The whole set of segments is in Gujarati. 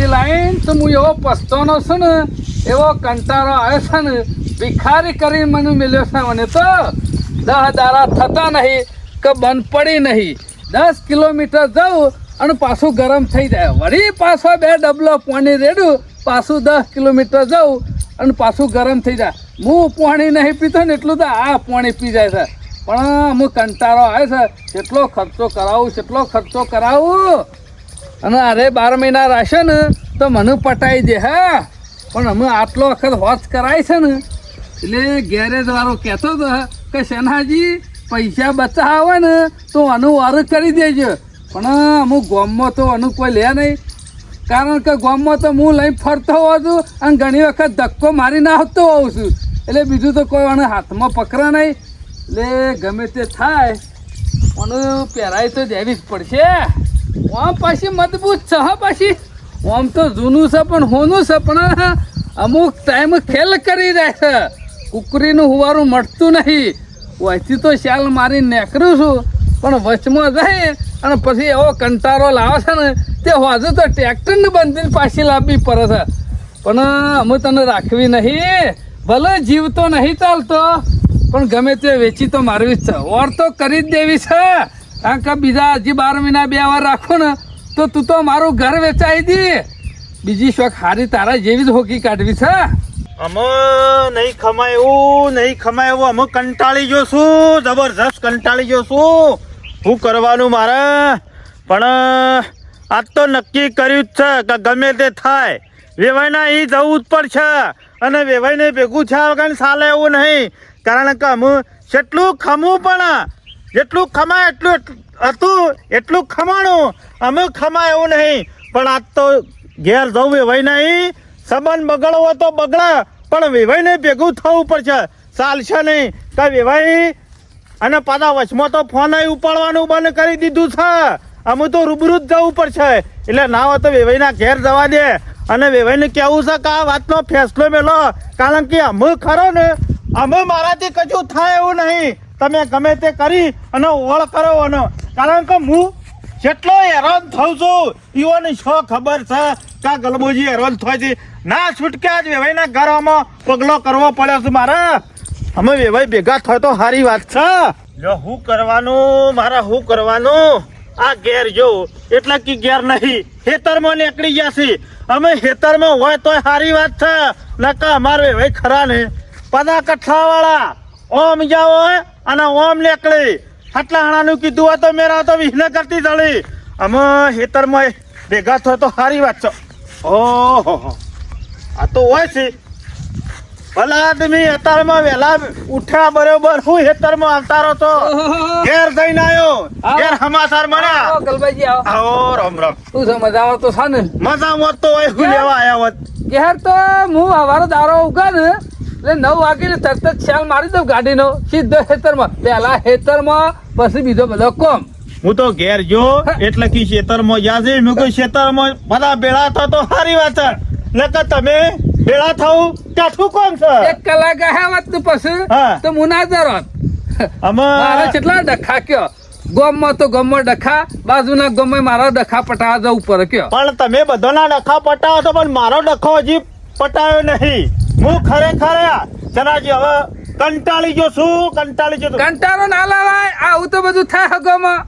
ગાડી લાવીને તો હું એવો પસ્તાનો છું ને, એવો કંટાળો આવ્યો છે ને, ભિખારી કરીને મને મળ્યો છે. મને તો 10 દાડા થતા નહીં કે બંધ પડી નહીં. 10 કિલોમીટર જાઉં અને પાછું ગરમ થઈ જાય. વળી પાછો 2 ડબલો પાણી રેડું, પાછું 10 કિલોમીટર જાઉં અને પાછું ગરમ થઈ જાય. હું પાણી નહીં પીતો ને એટલું તો આ પાણી પી જાય છે. પણ અમુક કંટાળો આવે છે, કેટલો ખર્ચો કરાવું. અને અરે 12 મહિના રહેશે ને તો મને પટાઈ દે. હા, પણ અમે આટલો વખત હોશ કરાય છે ને, એટલે ગેરેજ વાળો કહેતો હતો કે શેનાજી પૈસા બચાવે ને તો આનું વાર કરી દેજો. પણ અમુક ગામમાં તો આનું કોઈ લે નહીં, કારણ કે ગામમાં તો હું લઈને ફરતો હોઉં છું અને ઘણી વખત ધક્કો મારીને આવતો હોઉં છું. એટલે બીજું તો કોઈ આને હાથમાં પકડે નહીં. એટલે ગમે તે થાય આનું પહેરાય તો દેવી જ પડશે. આમ પાછી મજબૂત છે. હા, પાછી આમ તો જૂનું છે પણ હોનું છે, પણ અમુક ટાઈમ ખેલ કરી જાય છે. કુકરીનું હુવારું મળતું નહીં. વચ્ચે તો શાલ મારીને નીકળું છું, પણ વચમાં જાય અને પછી એવો કંટાળો લાવે છે ને, તે હજુ તો ટ્રેક્ટરને બંધીને પાછી લાવવી પડે છે. પણ અમે તને રાખવી નહીં. ભલે જીવ તો નહીં ચાલતો, પણ ગમે તે વેચી તો મારવી જ છે. ઓર તો કરી જ દેવી છે. કારણ કે બીજા હજી 12 મહિના 2 વાર રાખો ને તો તું તો મારું ઘર વેચાઈ દી. બીજી શોખ હારી તારા જેવી જ હોકી કાઢવી છે. અમે નહીં ખમાય એવું અમે કંટાળી જોશું, જબરજસ્ત કંટાળી જોશું. શું કરવાનું મારે? પણ આજ તો નક્કી કર્યું જ છે કે ગમે તે થાય વેવાઈના એ જવું જ પડશે. અને વેવાઈને ભેગું છે વગર ચાલે એવું નહીં. કારણ કે અમે જેટલું ખમવું પણ જેટલું ખમાય એટલું હતું એટલું ખમાણું. અમે ખમાય એવું નહીં. પણ આજ તો ઘેર જવું વેવાઈના એ સંબંધ બગડવો તો બગડે, પણ વેવાઈને ભેગું થવું પડશે. ચાલશે નહીં કે વેવાઈ અને પાછા વચમાં તો ફોન ઉપાડવાનું બંધ કરી દીધું છે. અમે તો રૂબરૂ જ જવું પડશે. એટલે ના હોય તો વેવાઈના ઘેર જવા દે અને વેવાઈને કહેવું છે કે આ વાતનો ફેસલો મેલો. કારણ કે અમે ખરો ને, અમે મારાથી કશું થાય એવું નહીં. તમે ગમે તે કરી અને ઓળ કરો. અને કારણ કે હું જેટલો હેરાન થઉં છું એઓને શું ખબર છે કે આ ગલબોજી હેરાન થાય છે. ના છૂટકે આજ વેવાઈના ઘરમાં પગલો કરવો પડ્યો છે મારે. અમે વેવાઈ ભેગા થાય તો સારી વાત છે. જો શું કરવાનું આ ઘેર જો એટલે કે ઘેર નહીં, ખેતરમાં નીકળી ગયા છે. અમે ખેતરમાં હોય તો સારી વાત છે. નકા અમારે વેવાઈ ખરા ને પદા કઠાવાળા ઓમ જાવ હોય અને ઓમ નીકળી. આટલા હાણાનું કીધું હોય તો મેરા તો વિઘ્ન કરતી ચડી. અમે ખેતરમાં ભેગા થાય તો સારી વાત છે. ઓહો, આ તો હોય છે. ભલા આદમી હેતરમાં વહેલા ઉઠ્યા બરોબર હું હેતરમાં આવતા રહો તો ઘેર જઈને આવ્યો. ઘેર સમાચાર મળ્યા. ગલબાજી આવો રામ રામ. શું છે? મજામાં તો છે ને? મજામાં તો હોય. હું લેવા આવ્યા હોત ઘેર તો હું હવારો દારો ઉગા ને એટલે 9 વાગીને તરત જ શાલ મારી દઉં ગાડીનો, સીધો ખેતરમાં. પહેલા ખેતરમાં પછી બીજો બધો કોમ. હું તો ઘેર જો એટલે કે ખેતરમાં ગયા છે. મેં કોઈ ખેતરમાં બધા ભેળા થયો તો સારી વાત છે. નકર તમે ભેળા થવું ત્યાં શું કોમ છે? 1 કલાક ગયા વાત તું પછી તો મુનાજર હોત. મારા કેટલા ડખા કયો ગામમાં તો ગામમાં ડખા, બાજુના ગામમાં મારા ડખા પટાવા જવું પડે કયો. પણ તમે બધાના ડખા પટાવો છો, પણ મારો ડખો હજી પટાયો નહીં. હું ખરેખર જનાજી હવે કંટાળી ગયો છું. કંટાળો ના લાવાય. આવું તો બધું થાય હગોમાં.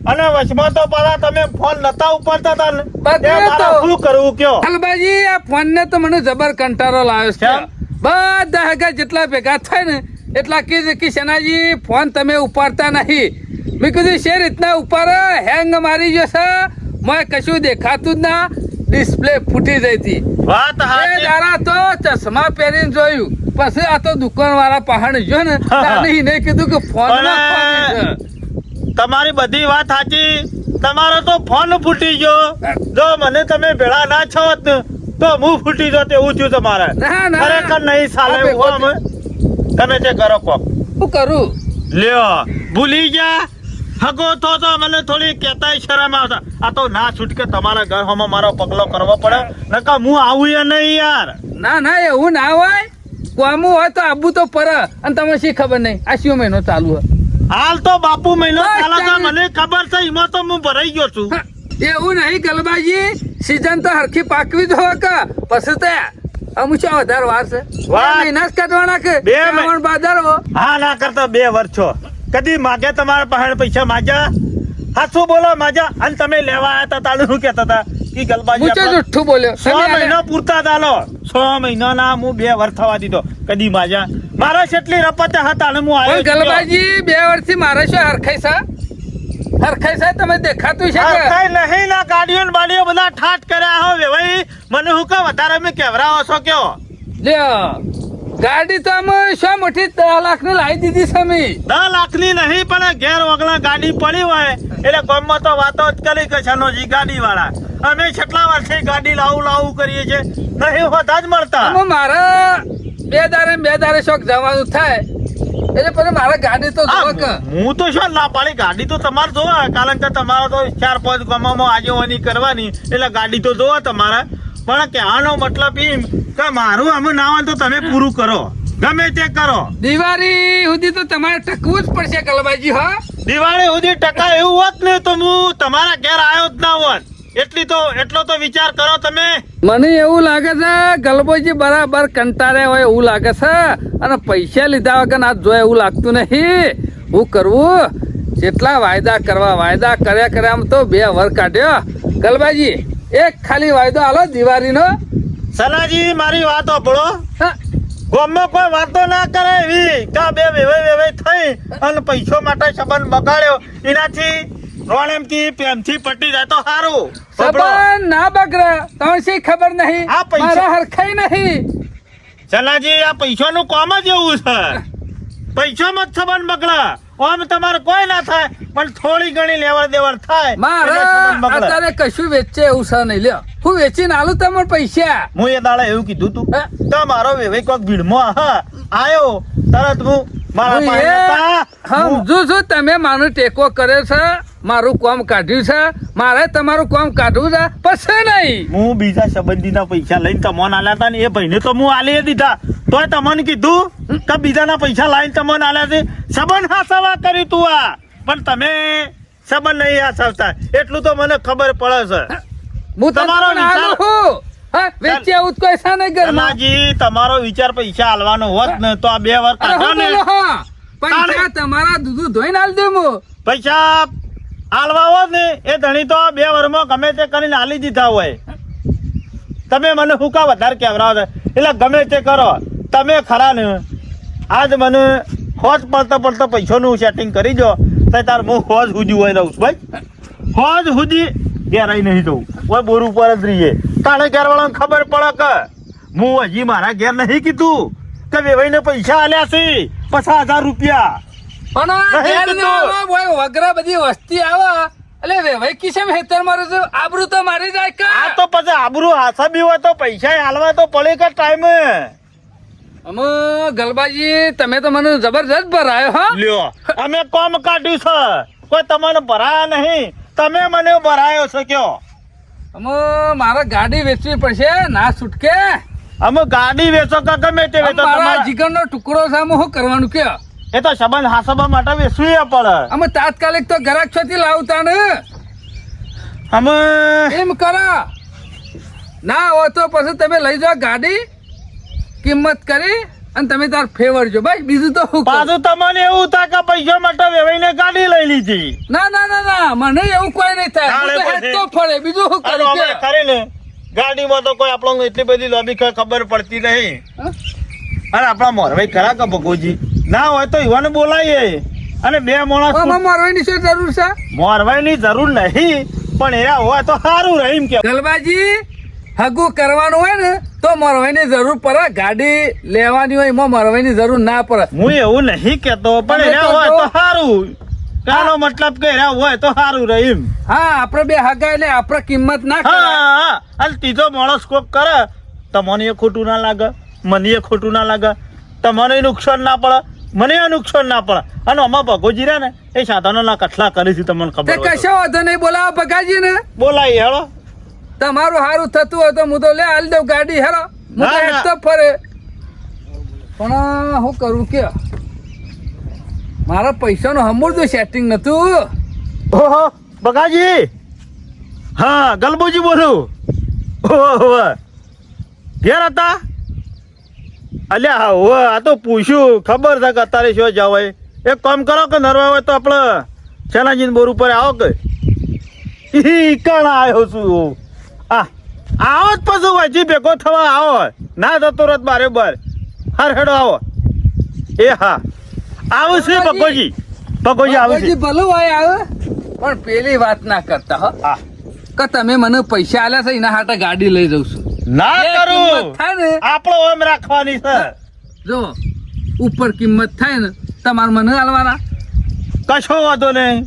અને વચમાં તો પાછા તમે ફોન નતા ઉપાડતા હતા ને, બધું તો શું કરવું કયો? ગલબાજી આ ફોન ને તો મને જબર કંટાળો લાવ્યો છે. બધા હગા જેટલા ભેગા થાય ને એટલા કે શેનાજી ફોન તમે ઉપાડતા નહીં. મેં કીધું છે રીતના ઉપાડે, હેંગ મારી જશે, મેં કશું દેખાતું જ ના, ડિસ્પ્લે ફૂટી જઈ હતી. વાત હાચી. તારા તો ચશ્મા પહેરીને જોયું, પછી આ તો દુકાન વાળા પહાડ જો ને નહીં કીધું કે ફોન તમારી બધી વાત સાચી. તમારો તો ફોન ફૂટી ગયો. જો મને તમે ભેળા ના છો તો હું ફૂટી ગયો તેવું થયું તમારે. ખરેખર નહીં ચાલે. તમે તે કરો કોક. શું કરું? લ્યો ભૂલી ગયા. હગો તો મને થોડી કહેતા શરમ આવતા. આ તો ના છૂટકે તમારા ઘરમાં મારો પગલો કરવો પડે. નકા હું આવું એ નહીં યાર. ના એવું ના હોય. કોમું હોય તો આબુ તો પર. અને તમે શી ખબર નહીં આ શું મહિનો ચાલુ હોય? હાલ તો બાપુ મહિનો ચાલે છે મને ખબર છે. એમાં તો હું ભરાઈ ગયો છું. એવું નહીં ગલબાજી, સીઝન તો હરખી પાકવી જ હોય કે પછી તે અમુક શું વધારે વાર છે વાર. 2 મહિના જ કાઢવાના કે બે મહિના. શ્રાવણ બાદરવો હા ના કરતા 2 વર્ષ છો કદી માગ્યા તમારા પાસે પૈસા માગ્યા હાચું બોલો માગ્યા અને તમે લેવા આવ્યા હતા તાળું શું કહેતા હતા કે ગલબાજી મુચો આપણા જુઠ્ઠું બોલ્યો 6 મહિના પૂરતા ચાલો 6 મહિનાના હું 2 વર્ષ થવા દીધો કદી માજા મારા કેટલી રપતે હતા અને હું પણ આવ્યો ગલબાજી 2 વર્ષથી મારે શું હરખાઈ છે તમે દેખાતું છે કે કઈ નહીં ના ગાડીઓ ને બાડીઓ બધા ઠાઠ કર્યા હો ભાઈ મને હું કા વધારે મેં કેવરાવો છો કયો લ્યો ગાડી તો અમે શું મોટી 10 લાખની લાવી દીધી છે અમે 10 લાખની નહીં પણ ઘેર વગલા ગાડી પડી હોય એટલે ગામમાં તો વાતો જ કરી કે છનોજી ગાડી વાળા અમે કેટલા વર્ષથી ગાડી લાવું કરીએ છીએ નહીં હોતા જ મળતા અમે મારા 2 દારે શોખ જવાનું થાય એટલે પછી મારે ગાડી તો જોવો કે હું તો શું ના પાડી ગાડી તો તમારે જોવા કારણ કે તમારે તો 4-5 ગામોમાં આજેવાની કરવાની એટલે ગાડી તો જોવા તમારે પણ કહેવાનો મતલબ એમ કે મારું અમે ના હોય તો તમે પૂરું કરો ગમે તે કરો દિવાળી સુધી તો તમારે ટકવું જ પડશે ગલબાજી હો દિવાળી સુધી ટકા એવું હોત ને તો હું તમારા ઘેર આવ્યો જ ના હોત એટલો તો વિચાર કરો તમે મને એવું લાગે છે ગલબોજી બરાબર કંટાળે હોય એવું લાગે છે અને પૈસા લીધા વગર આ જોય એવું લાગતું નહીં હું કરવું જેટલા વાયદા કર્યા તો 2 વર્ષ કાઢ્યો ગલબાજી એક ખાલી વાયદો આલો દિવાળીનો સલાજી મારી વાત સાંભળો હા, ગામમાં કોઈ વાતો ના કરે એવી કા બે વેવાઈ થઈ અને પૈસો માટે સંબંધ બગાડ્યો એનાથી રોણેમથી પ્રેમથી પટી જાય તો સારું સંબંધ ના બગડે તમને શી ખબર નહીં આ પૈસા- મારા હરખાઈ નહીં સલાજી આ પૈસાનું કામ જ એવું છે પૈસામાં જ સંબંધ બગડા આમ તમારે કોઈ ના થાય પણ થોડી ઘણી લેવડ દેવડ થાય મારે એટલે સંબંધ બગડે. અત્યારે કશું વેચે એવું છે નહીં લ્યો હું વેચીને આલું તમને પૈસા હું એ દાડે એવું કીધું તું હે? તો મારો વેવાઈ કોક ભીડમાં આયો તરત હું મારા હું પાસે એ નતા. હું- સમજુ છું તમે મારો ટેકો કર્યો છે મારું કામ કાઢ્યું છે મારે તમારું કામ કાઢવું છે પછી નહીં હું બીજા સંબંધીના પૈસા લઈને તમને આલ્યા હતા ને એ ભાઈને તો હું આલી દીધા તોય તમને કીધું કે બીજાના પૈસા લાવીને તમને આલ્યા છે સંબંધ હાસવા કર્યું તું આ પણ તમે સંબંધ નહીં હાસવતા એટલું તો મને ખબર પડે છે હું તમારો તમારો વિચાર- છું હા વેચી આવું તો કોઈ છે નહીં ઘરમાં કલાજી તમારો વિચાર પૈસા હાલવાનો હોત ને તો આ 2 વર્ષ અરે કાઢો હું ને બોલો હા પૈસા તાણે. તમારા દૂધ ધોઈને આલ દઉં હું પૈસા હાલવા હોત ને એ ધણી તો 2 વર્ષમાં ગમે તે કરીને હાલી દીધા હોય તમે મને શું કા વધારે કેવરાવો છો? એટલે ગમે તે કરો તમે ખરા ને આજ મને હોજ પડતા પૈસાનું સેટિંગ કરી દો તો તાર હું હોજ સુધી હોય રહું છું ભાઈ હોજ સુધી ઘેર આવી નહીં જવું હોય બોર ઉપર જ રહીએ તાણે ઘેરવાળાને ખબર પડે કે હું હજી મારા ઘેર નહીં કીધું કે વેવાઈને પૈસા આલ્યા છે 50,000 રૂપિયા પણ આ નહીં ઘેર કીધું. ને આવા બોય વગરા બધી વસ્તી આવા એટલે વેવાઈ કિસમ હેતર મારું છે આબરૂ તો મારી જાય આ કા તો પછી આબરૂ હાસબી હોય તો પૈસા હાલવા તો પડે કે ટાઈમે અમે ગલબાજી તમે તો મને જબરજસ્ત ભરાયો હા લ્યો અમે કોમ કાઢ્યું છે કોઈ તમને ભરાયા નહીં તમે મને ભરાયો છે કયો અમે મારે ગાડી વેચવી પડશે ના છૂટકે અમે ગાડી વેચો કે ગમે તે વેચો મારા તમારા જીગરનો ટુકડો છે અમે શું કરવાનું કે એ તો સંબંધ હાસવા માટે વેચવી પડે અમે તાત્કાલિક તો ગ્રાહક છોથી લાવતા ને અમે એમ કરો ના હોય તો પછી તમે લઈ જાઓ ગાડી કિંમત કરી અને તમે તાર ફેવરજો બસ બીજું તો શું કરું? પાછું તમને એવું થાય કે પૈસા માટે વેવાઈને ગાડી લઈ લીધી ના ના ના ના મને એવું કોઈ નહીં થાય હું તો તાણે હેડ તો ફરે બીજું શું અને કરું અમે કે? કરીને ગાડીમાં તો કોઈ આપણને એટલી બધી લોબી ખબર પડતી નહીં હા? અરે આપણા મોરભાઈ ખરા કે ભગોજી ના હોય તો યુવાને બોલાવીએ અને 2 માણસ આમાં મારવાની શું જરૂર છે મોરવાઈની જરૂર નહીં પણ એ હોય તો સારું રહે એમ કે ગલબાજી હગું કરવાનું હોય ને તો મરવાની જરૂર પડે ગાડી લેવાની હોય એમાં મરવાની જરૂર ના પડે હું એવું નહીં કેતો પણ તમે એના તો હોય જો. તો સારું કાનો મતલબ કે એના હોય તો સારું રહે એમ હા આપણે બે હગા એટલે આપણે કિંમત ના હા કરે હા અને ત્રીજો માણસ કોક કરે તમને એ ખોટું ના લાગે મને એ ખોટું ના લાગે તમને નુકસાન ના પડે મને એ નુકસાન ના પડે અને આમાં ભગોજી રહ્યા ને એ સાધનોના કઠલા કરી છે તમને તે ખબર હોય તો. કશો વાંધો નહીં બોલાવો બગાજી ને બોલાય હેળો તમારું સારું થતું હોય તો હું તો લે હાલ દઉં ગાડી હેરો હું તો ના, હેડ ના. તો ફરે પણ હું કરું કે મારા પૈસાનું હમુરતું સેટિંગ નતું ઓહો બગાજી હા ગલબુજી બોલું. ઓહો ઘેર હતા? અલ્યા હા હો આ તો પૂછ્યું ખબર છે કે અત્યારે શું જવાય. એક કામ કરો કે નરવા હોય તો આપણે શેનાજીને બોર ઉપર આવો કે કણ આવ્યો છું. આ આવો જ પછી વાંચી ભેગો થવા આવો ના જતો રત બારે બાર હાર હેડો આવો. એ હા આવું છે પકોજી આવું છે. ભલું હોય આવે પણ પેલી વાત ના કરતા હો હા કે તમે મને પૈસા આલ્યા છે એના હાટે ગાડી લઈ જઉં છું. ના જે કરું કિંમત થાય ને આપણો એમ રાખવાની છે. જો ઉપર કિંમત થાય ને તમારે મને આલવાના. કશો વાંધો નહીં.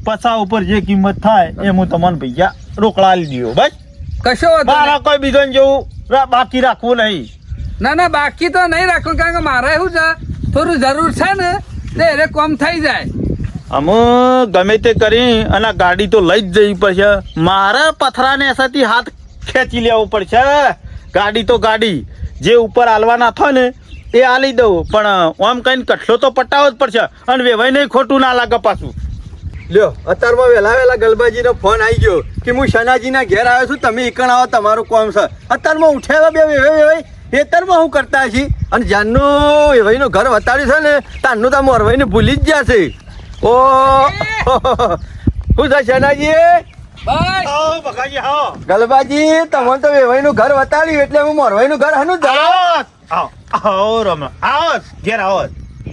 પછા ઉપર જે કિંમત થાય એ હું તમને પૈસા રોકડા આલી દઉં બસ. કશો વાંધો મારા નહીં. કોઈ બીજો જેવું બાકી રાખવું નહીં. ના ના બાકી તો નહીં રાખવું કારણ કે મારે એવું છે થોડું જરૂર છે ને તે એને કોમ થઈ જાય. અમે ગમે તે કરી અને ગાડી તો લઈ જ જવી પડશે. મારે પથરાને એસાથી હાથ ખેંચી લેવો પડશે. ગાડી તો ગાડી જે ઉપર આલવાના થો ને એ આલી દઉં પણ આમ કહીને કઠલો તો પટાવો જ પડશે અને વેવાય નહીં ખોટું ના લાગે પાછું. લ્યો અત્યારમાં વહેલા ગલબાજીનો ફોન આવી ગયો કે હું શનાજીના ઘેર આવ્યો છું, તમે ઈકણ આવો તમારું કોમ છે. અત્યારમાં ઉઠ્યા બે વેવાઈ ખેતરમાં હું કરતા છીએ અને જ્યારનું વેવાઈનું ઘર વતાડ્યું છે ને તારનું તો મોરવાઈને ભૂલી જ ગયા છે. ઓ શું છે શનાજી બસ આવો બકાજી આવો. ગલબાજી તમને તો વેવાઈનું ઘર વતાડ્યું એટલે હું મોરવાઈનું ઘર હનું જ આવો આવો રમણ આવો ઘેર આવો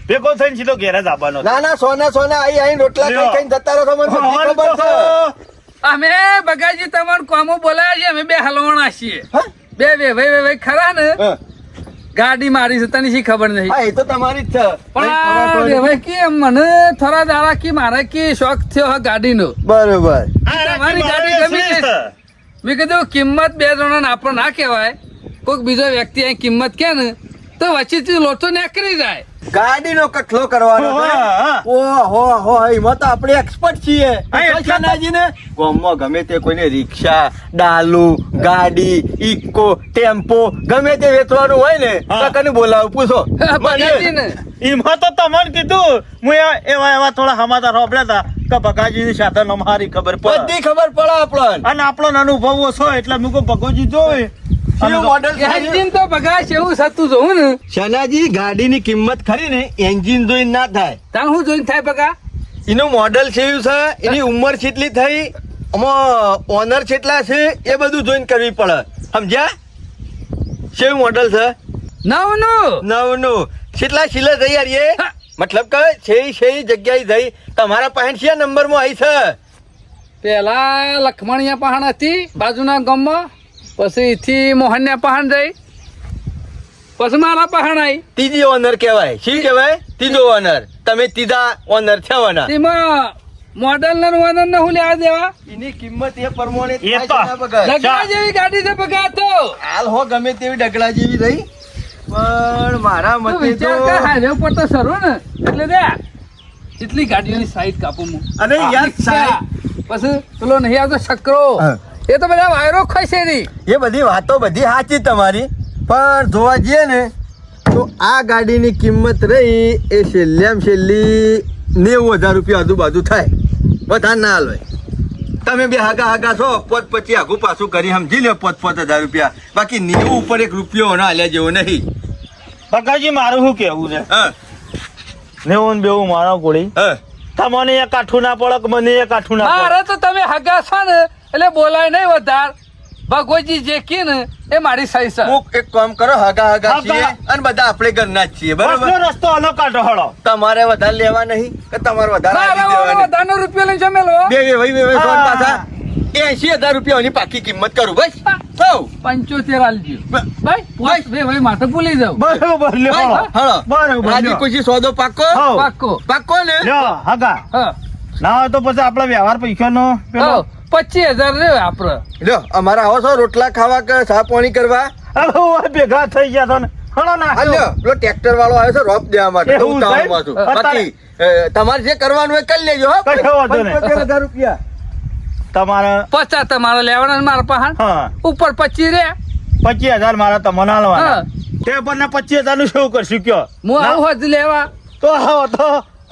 ભેગો થઈને સીધો ઘેર જ આવવાનો. ના ના સોના આઈ રોટલા લ્યો. ખાઈ જતા રહો તમને બધી ખબર છે. અમે બગાજી તમને કોમો બોલાયા છીએ અમે બે હલવાણા છીએ. હા? બે વેવાઈ ખરા ને હા. ગાડી મારી છે તને શી ખબર નહીં. હા એ તો તમારી જ છે પણ આ વેવાઈ કે મને થોડા દાડા કે મારે કે શોખ થયો હે ગાડીનો. બરોબર. તમારી ગાડી ગમી છે. મેં કીધું કિંમત બે જણા આપણે ના કહેવાય કોઈક બીજો વ્યક્તિ અહીં કિંમત કે ને તો વચ્ચેથી લોચો નીકળી જાય. ગાડીનો કઠલો કરવાનો છે. હા. ઓહો એમાં તો આપણે એક્સપર્ટ છીએ. હા, એટલે તો. શનાજીને ગામમાં ગમે તે કોઈને રિક્ષા ડાલુ ગાડી ઇકો ટેમ્પો ગમે તે વેચવાનું હોય ને હા. તો કને બોલાવું પૂછો. બગાજીને એમાં તો તમને કીધું હું એવા થોડા સમાચાર સાંભળ્યા હતા કે બકાજીની સાથે અમારી ખબર પડે બધી ખબર પડે આપણને. અને આપણો અનુભવ ઓછો એટલે મેં કહું ભગોજી જોઈ શું મોડલ છે? એન્જિન તો બગાશ એવું થતું જોઉં ને શનાજી ગાડીની કિંમત ખરી ને એન્જિન જોઈને ના થાય. તાણ હું જોઈને થાય બગા. એનું મોડલ કેવું છે એની ઉંમર કેટલી થઈ આમાં ઓનર કેટલા છે એ બધું જોઈને કરવી પડે સમજ્યા. કેવું મોડલ છે? નવનું નવનું. કેટલા સિલે જઈ યાર એ હા. મતલબ કે છે જગ્યાએ જઈ તમારા પાસે છે નંબરમાં આવી છે. પેલા લખમણિયા પહાણ હતી બાજુના ગામમાં પછી એથી મોહનના પહાણ જઈ પછી મારા પહાણ આવી. ત્રીજી ઓનર કહેવાય. શી કહેવાય? ત્રીજો ઓનર. તમે ત્રીજા ઓનર થવાના. તેમાં મોડલ ને ઓનર ને હું લેવા દેવા. એની કિંમત એ પ્રમાણે એ થાય તો. છે ના બગાડ. લગડા જેવી ગાડી છે બગા તો હાલ હો ગમે તેવી ડગલા જેવી રહી પણ મારા તું મતે વિચાર તો કર હાઈવે ઉપર તો સરો ને એટલે દે એટલી ગાડીઓની સાઈડ કાપું હું. અરે યાર સાહેબ પછી પેલો નહીં આવતો શક્કરો હા. એ તો બધા વાયરો ખસે ની. એ બધી વાતો બધી સાચી તમારી પણ જોવા જઈએ ને તો આ ગાડીની કિંમત રહી એ છેલ્લામાં છેલ્લી 90,000 રૂપિયા આજુબાજુ થાય. વધારે ના હાલ તમે બે હાગા છો પોત પછી આગું પાછું કરી સમજી લો 5,000 રૂપિયા. બાકી 90 ઉપર એક રૂપિયો ના હાલ્યા જેવો નહીં. બકાજી મારું શું કેવું છે હા નેવું ને બેવું મારો ગોળી હા તમને એક કાઠું ના પડે કે મને એક કાઠું ના પડે. મારે તો તમે હગા છો ને એટલે બોલાય નહીં વધાર. ભગવતજી જે કી ને એ મારી સહી છે. હું એક કામ કરો હાગા હાગા. છીએ અને બધા આપણે ઘરના જ છીએ બસનો બરાબર. રસ્તો અલગ કાઢો હળો. તમારે વધારે લેવા નહીં કે તમારે વધારે મારે આપી દેવા નહીં? વધારનો રૂપિયો લઈને જમેલો બે હા. પાછા 80,000 રૂપિયાની પાકી કિંમત કરું બસ. સૌ 75 આલજો બ- ભાઈ પોચ બે ભાઈ માથે ભૂલી જાવ. બરોબર લ્યો ભાઈ, હળો. હળો. બરોબર રાજી લ્યો. ખુશી સોદો પાકો હઉ. પાક્કો પાકો ને લ્યો હગા હા ના હોય તો પછી આપણે વ્યવહાર પૈસાનો પેલો હા 25,000 રહ્યો આપડે. લ્યો અમારે આવો છો રોટલા ખાવા કે ચા પાણી કરવા. હવે ઓય ભેગા થઈ ગયા તો ને હળો ના હા લ્યો પેલો ટ્રેક્ટર વાળો આવ્યો છે રોપ દેવા માટે એવું હું છે? તાવમાં છું. અત્યારે- બાકી તમારે જે કરવાનું હોય કરી લેજો હો. કશો વાંધો નહીં. 75,000 રૂપિયા તમારે 50 તમારે લેવાના ને મારા પહાણ હા ઉપર 25 રે 25,000 મારા તમને હા આલવાના તે પર ને 25,000 નું શું કરશું કયો હું આવું હોજ લેવા. તો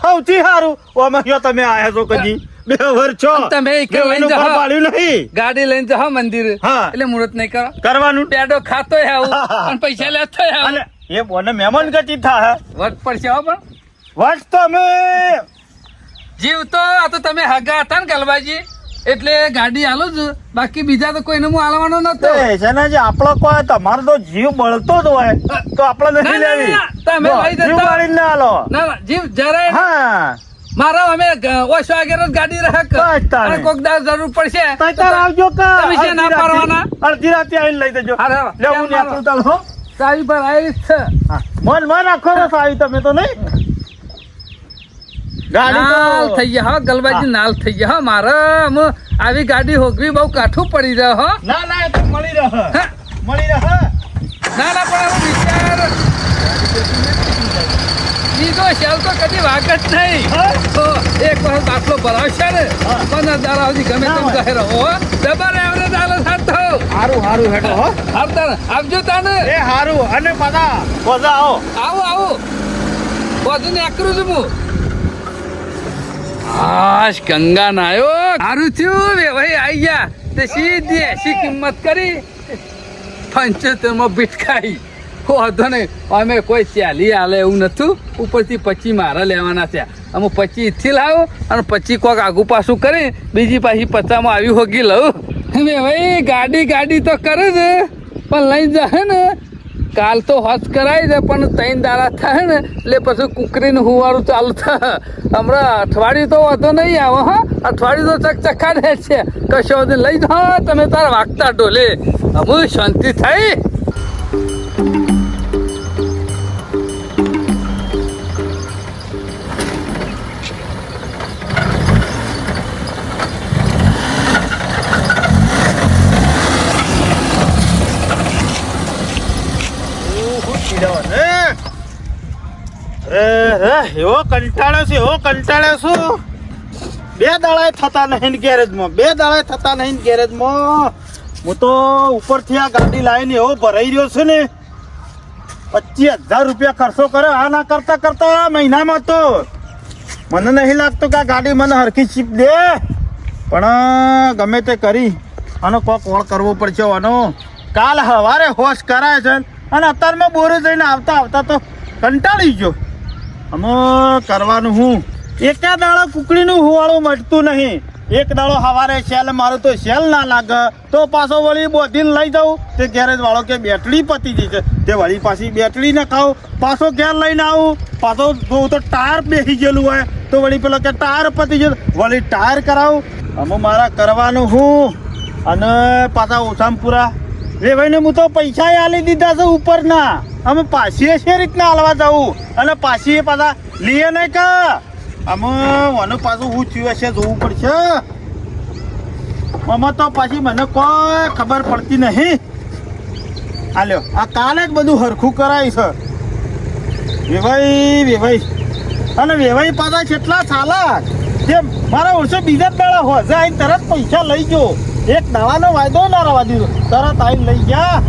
સૌથી સારું ઓમે કયો તમે આયા છો કદી બે વર્ષ છો અને તમે એક બે લઈને વર્ષનું જાઓ. ફળ પાડ્યું નહીં ગાડી લઈને જાઓ મંદિર હા. એટલે મુહૂર્ત નહીં કરો કરવાનું પેડો ખાતો આવું અને પૈસા લેતો આવું અને એ બોને મહેમાન ગતિ થાય વટ પડશે હો પણ વર્ષ તો અમે જીવ તો આ તો તમે હગા હતા ને ગલબાજી એટલે ગાડી આલું છું બાકી બીજા તો કોઈને હું આલવાનો નતો એ છે ને જે આપણો કોઈ તમારો તો જીવ બળતો જ હોય તો આપણે ના, નથી ના, લેવી ના, તમે જો, લઈ જતા. જીવ બાળીને ના આલો ના ના, જીવ જરાય હા મારા અમે ઓછો આગળ જ ગાડી રહે બસ તારે. કોક દાવ જરૂર પડશે તઈ તાર આવજો કા તમે છે ના પાડવાના? અડધી રાતે આવીને લઈ જજો હારે, હારે. લે હું કેમ નીકળું તાલ હો સારી પર આવી જ છે હા. મન આખો રસ આવી તમે તો નહીં ગાડી નાલ તો થઈ ગયા હો ગલબાજી નાલ થઈ ગયા હો મારે આવી ગાડી હોગવી બહુ કાઠું પડી રહ્યો હો ના ના એ તો મળી રહે હા. મળી રહે ના ના પણ હું વિચાર બીજો શેલ તો કદી વાગ જ નહીં હા? તો એક વખત બાટલો ભરાવશે ને હા. 15 દાડા સુધી ગમે ના તેમ હોય. કહે રહો ડબલ એવરેજ આલો સાથ હારું હારું હેડો હો આવજો તાને એ હારું અને પાછા આવો આવું બધું એકરું છું હું આશ ગંગા નાયો સારું થયું વે ભાઈ આઈ ગયા તે સીધી એસી કિંમત કરી 75 માં ભીટકાઈ વાંધો નહીં અમે કોઈ ચાલી હાલે એવું નતું ઉપરથી 25 મારા લેવાના છે અમે 25 થી લાવો અને 25 કોક આગુ પાછું કરી બીજી પાછી 50 માં આવી હોગી લઉં હવે ભાઈ ગાડી તો કરે છે પણ લઈ જાય ને કાલ તો હોશ કરાવી દે પણ 3 દાડા થાય ને એટલે પછી કુકરીનું હુવારું ચાલુ થાય હમણાં અઠવાડિયું તો વાંધો નહીં આવે હા અઠવાડિયું તો ચકચકા રહે છે કશો વાંધો નહીં. લઈ જાઓ તમે તારા વાગતા ડોલે અમુ શાંતિ થઈ એવો કંટાળ્યો છું બે દાડા થતા નહીં ગેરેજમાં હું તો ઉપરથી આ ગાડી લાવીને એવો ભરાઈ રહ્યો છે ને 25,000 રૂપિયા ખર્ચો કર્યો આ ના કરતા મહિનામાં તો મને નહીં લાગતું કે આ ગાડી મને હરખી ચીપ દે પણ ગમે તે કરી આનો કોક ઓળ કરવો પડશે આનો કાલ સવારે હોશ કરાય છે અને અત્યારમાં બોરે જઈને આવતા તો કંટાળી ગયો આમાં કરવાનું હું એકા દાડો કુકડીનું હુવાળું મટતું નહીં એક દાડો સવારે સેલ મારું તો સેલ ના લાગે તો પાછો વળી બોધીને લઈ જાઉં તે ગેરેજ વાળો કે બેટરી પતી જઈ છે તે વળી પાછી બેટરી ને ખાઉં પાછો ઘેર લઈને આવું પાછો જોઉં તો ટાયર બેસી ગયેલું હોય તો વળી પેલો કે ટાયર પતી ગયું વળી ટાયર કરાવું આમાં મારા કરવાનું હું અને પાછા ઓછામાં પૂરા રે ભાઈને હું તો પૈસા આલી દીધા છે ઉપરના અમે પાછી છે રીતના હાલવા જવું અને પાછી એ પાછા લઈએ નહીં કા આમાં મને પાછું હું થયું હશે જોવું પડશે આમાં તો પાછી મને કોઈ ખબર પડતી નહીં હાલ્યો આ કાલે જ બધું હરખું કરાય છે વેવાઈ અને વેવાઈ પાછા કેટલા ચાલા જે મારા વર્ષે બીજા જ દાડા હોજે આવીને તરત પૈસા લઈ ગયો એક દવાનો વાયદો ના રવા દીધો તરત આવીને લઈ ગયા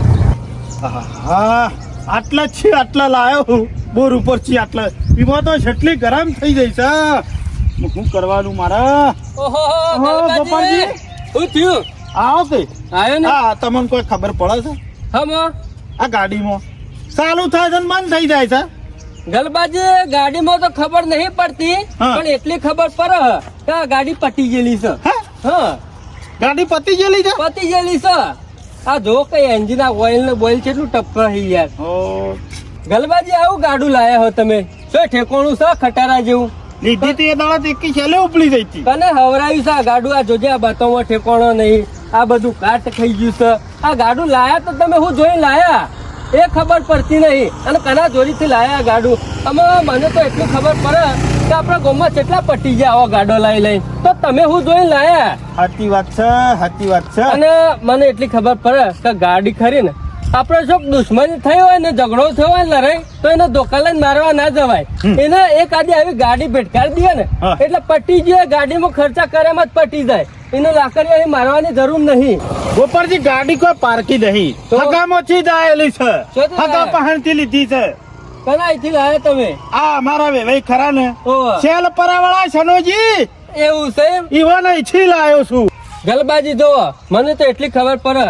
હા આટલા જ છે આટલા લાયો હું બોર ઉપર છે આટલા એમાં તો જેટલી ગરમ થઈ જાય છે શું કરવાનું મારા ઓહો ગોપાલજી. શું થયું આવો કે આયો ને હા તમને કોઈ ખબર પડે છે હમ આ ગાડીમાં ચાલુ થાય છે ને બંધ થઈ જાય છે ગલબાજી ગાડીમાં તો ખબર નહીં પડતી હા. પણ એટલી ખબર પડે કે આ ગાડી પટી ગયેલી છે હા હા ગાડી પતી ગયેલી છે પતી ગયેલી છે આ જો કઈ એન્જિન આ ઓઇલ ને બોઇલ કેટલું ટપકાઈ યાર ઓ ગલબાજી આવું ગાડું લાયા હો તમે શું ઠેકોણું છે ખટારા જેવું લીધી તી એ દાડા એકી છેલ્લે ઉપડી જઈ હતી કને હવરાયું છે આ ગાડું આ જોજે આ બાતોમાં ઠેકોણો નહીં આ બધું કાટ ખાઈ ગયું છે આ ગાડું લાયા તો તમે હું જોઈ લાયા એ ખબર પડતી નહીં અને કના જોરીથી લાયા આ ગાડું આમાં મને તો એટલું ખબર પડે કે આપણા ગામમાં કેટલા પટી ગયા આવો ગાડો લઈ તો તમે હું જોઈને લાયા સાચી વાત છે અને મને એટલી ખબર પડે કે ગાડી ખરી ને આપણે જો દુશ્મની થઈ હોય ને ઝઘડો થયો હોય ને લડાઈ તો એને ધોકા લઈને મારવા ના જવાય એને એક આદી આવી ગાડી ભેટકારી દે ને હા. એટલે પટી જાય ગાડીમાં ખર્ચા કર્યામાં જ પટી જાય એને લાકડીઓ અહીં મારવાની જરૂર નહીં ગોપરજી ગાડી કોઈ પારકી નહીં તો? હગામોથી જ આયેલી છે શોધી હગા લાયા? પહાણથી લીધી છે કના અહીંથી લાયા તમે આ અમારા વેવાઈ ખરા ને ઓહ. શેલ પરાવાળા સનોજી એવું છે એમ? ઈવન અહીંથી લાયો છું. ગલબાજી જોવો, મને તો એટલી ખબર પડે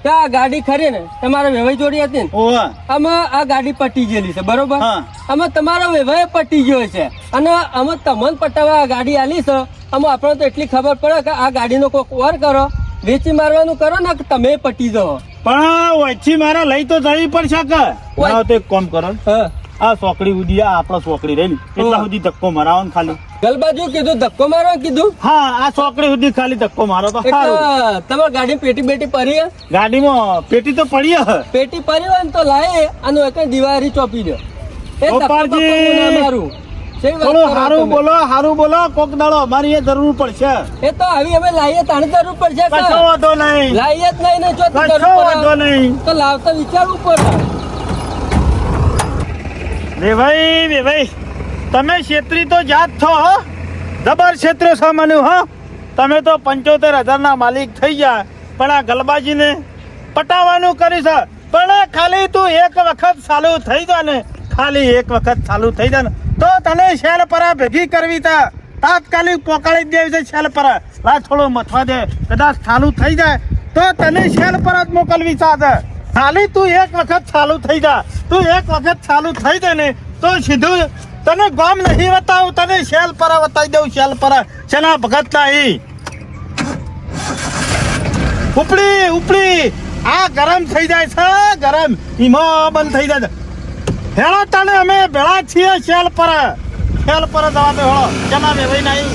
કે આ ગાડી ખરી ને તમારા વેવાઈ જોડી હતી ને, ઓવા આમાં આ ગાડી પટી ગયેલી છે, બરોબર? હા. આમાં તમારો વેવાઈ પટી ગયો છે અને અમે તમને પટાવા આ ગાડી આલી છે. આમાં આપણને તો એટલી ખબર પડે કે આ ગાડીનો કોઈક ઓર કરો, વેચી મારવાનું કરો ને કે તમે પટી જાઓ. પણ વચ્ચે મારા લઈ તો જવી પડશે કે ના તો એક કામ કરો, હા, આ સોકડી સુધી આ આપણો સોકડી રહી એટલા સુધી ધક્કો મારાવો ને ખાલી. ગલબાજુ કીધું ધક્કો મારવા કીધું, હા, આ સોકડી સુધી ખાલી ધક્કો મારો તો સારું. એટલે તમારી ગાડી પેટી બેટી પરી હે? ગાડીમાં પેટી તો પડી હે. પેટી પરી હોય ને તો લાય અને એક દિવાળી ચોપી દો. એ ધક્કો ગોપાલજી, બક્કો ના મારું. શેની વાત થોડું કરો હારું તમે? બોલો, હારું બોલો. કોક દાડો અમારી એ જરૂર પડશે. એ તો આવી અમે લાવીએ તાણી જરૂર પડશે કે? કશો વાંધો નહીં, લાવીએ જ નહીં ને જો જરૂર કશો વાંધો પડે નહીં. તો લાવતા વિચારવું પડે. વેભાઈ તમે છેતરી તો જાત છો હો, જબર છેતરો છો મને હો. તમે તો 75,000 ના માલિક થઈ ગયા, પણ આ ગલબાજીને પટાવવાનું કરી છે. પણ ખાલી તું એક વખત ચાલુ થઈ જા ને, ખાલી એક વખત ચાલુ થઈ જા ને તો તને શેલ પરા ભેગી કરવી તા તાત્કાલિક પોકાળી જ દેવી છે. શેલ પરા લા થોડો મથવા દે, કદાચ ચાલુ થઈ જાય તો તને શેલ પર જ મોકલવી છે. ખાલી તું એક વખત ચાલુ થઈ જા, તું એક વખત ચાલુ થઈ જાય ને તો સીધું તને ગામ નહીં બતાવું, તને શેલ પર બતાવી દઉં. શેલ પર શેના ભગત નહીં. ઉપડી આ ગરમ થઈ જાય છે, ગરમ ઈમાં બંધ થઈ જાય છે. હેળો તને અમે ભેળા છીએ શેલ પર જવા દે. હેળો જમા વેવાઈ નહીં.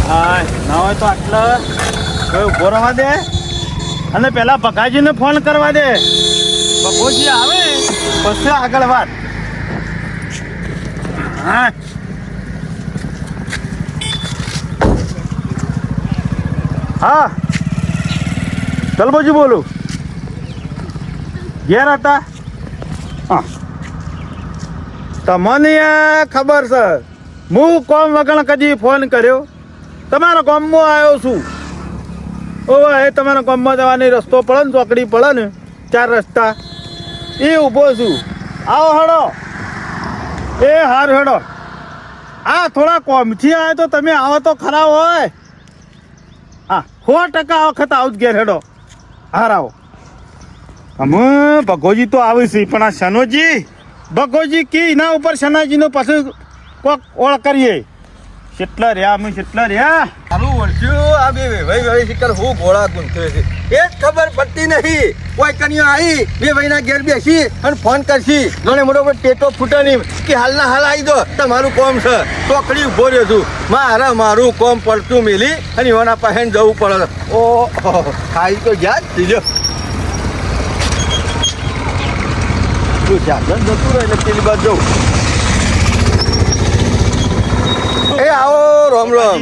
હા, ના હોય તો આટલા કોઈ ઉભો રહેવા દે અને પેલા ભગાજીને ફોન કરવા દે. ભગોજી આવે પછી આગળ વાત. હા, હા, ગલબાજી બોલું. ઘેર હતા? હા, તમને ખબર છે હું કોમ વગર કદી ફોન કર્યો? તમારા ગામમાં આવ્યો છું. ઓવા એ તમારા ગામમાં જવાની રસ્તો પડે ને, ચોકડી પડે ને 4 રસ્તા, એ ઊભો છું. આવો હેડો. એ હાર હેડો. આ થોડા કોમથી આવે તો તમે આવો તો ખરા હોય. હા, 100% આ વખત આવું જ ઘેર હેડો. હાર આવો. અમે ભગોજી તો આવે છે, પણ આ શનોજી ભગોજી કી એના ઉપર શનાજીનો પાછું કોક ઓળ કરીએ. કેટલા રહ્યા અમે, કેટલા રહ્યા. આનું વર્ષ્યું આ બે વેવાઈ શિકાર હું ગોળા ગુંથે છે એ જ ખબર પડતી નહીં. કોઈ કન્યો આવી બે ભાઈના ઘેર બેસી અને ફોન કરશી જોને મોટો ટેટો ફૂટે નહીં કે હાલના હાલ આવી દો, તમારું કોમ છે. ચોકડી ઉભો રહ્યો છું, મારું કોમ પડતું મેલી અને એના પાસે જવું પડે. ઓ ખાઈ તો યાદ દીજો તું જાગરણ જતું રહે એટલે પેલી બાજુ જવું. એ આવો રામ રામ.